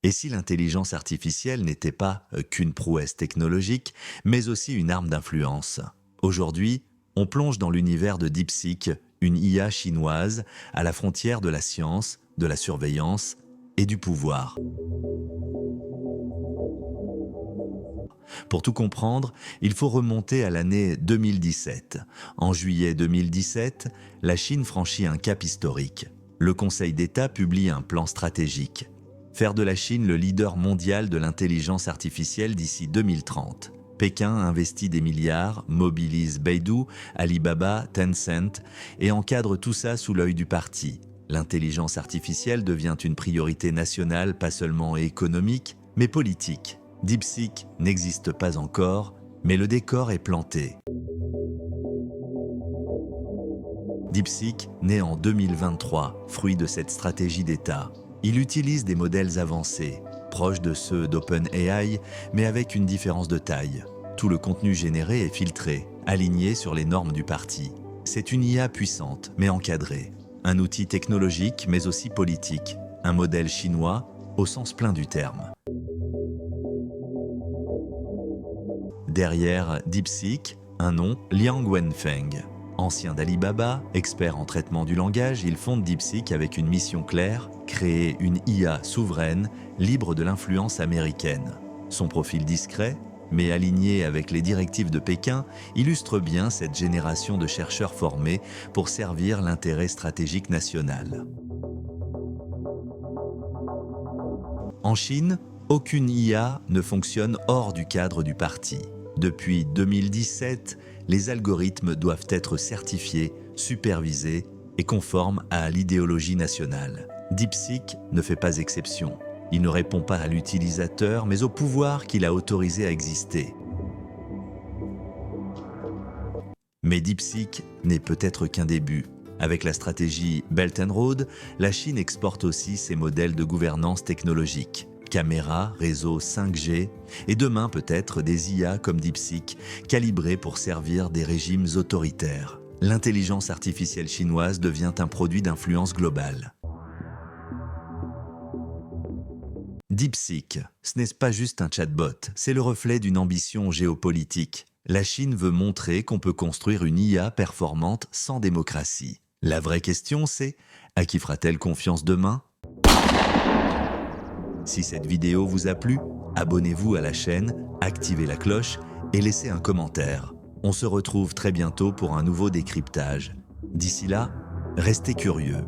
Et si l'intelligence artificielle n'était pas qu'une prouesse technologique, mais aussi une arme d'influence? Aujourd'hui, on plonge dans l'univers de DeepSeek, une IA chinoise à la frontière de la science, de la surveillance et du pouvoir. Pour tout comprendre, il faut remonter à l'année 2017. En juillet 2017, la Chine franchit un cap historique. Le Conseil d'État publie un plan stratégique. Faire de la Chine le leader mondial de l'intelligence artificielle d'ici 2030. Pékin investit des milliards, mobilise Baidu, Alibaba, Tencent et encadre tout ça sous l'œil du parti. L'intelligence artificielle devient une priorité nationale, pas seulement économique, mais politique. DeepSeek n'existe pas encore, mais le décor est planté. DeepSeek naît en 2023, fruit de cette stratégie d'État. Il utilise des modèles avancés, proches de ceux d'OpenAI, mais avec une différence de taille. Tout le contenu généré est filtré, aligné sur les normes du parti. C'est une IA puissante, mais encadrée. Un outil technologique, mais aussi politique. Un modèle chinois, au sens plein du terme. Derrière DeepSeek, un nom, Liang Wenfeng. Ancien d'Alibaba, expert en traitement du langage, il fonde DeepSeek avec une mission claire, créer une IA souveraine, libre de l'influence américaine. Son profil discret, mais aligné avec les directives de Pékin, illustre bien cette génération de chercheurs formés pour servir l'intérêt stratégique national. En Chine, aucune IA ne fonctionne hors du cadre du parti. Depuis 2017, les algorithmes doivent être certifiés, supervisés et conformes à l'idéologie nationale. DeepSeek ne fait pas exception. Il ne répond pas à l'utilisateur, mais au pouvoir qu'il a autorisé à exister. Mais DeepSeek n'est peut-être qu'un début. Avec la stratégie Belt and Road, la Chine exporte aussi ses modèles de gouvernance technologique. Caméras, réseaux 5G, et demain peut-être des IA comme DeepSeek, calibrés pour servir des régimes autoritaires. L'intelligence artificielle chinoise devient un produit d'influence globale. DeepSeek, ce n'est pas juste un chatbot, c'est le reflet d'une ambition géopolitique. La Chine veut montrer qu'on peut construire une IA performante sans démocratie. La vraie question c'est, à qui fera-t-elle confiance demain ? Si cette vidéo vous a plu, abonnez-vous à la chaîne, activez la cloche et laissez un commentaire. On se retrouve très bientôt pour un nouveau décryptage. D'ici là, restez curieux.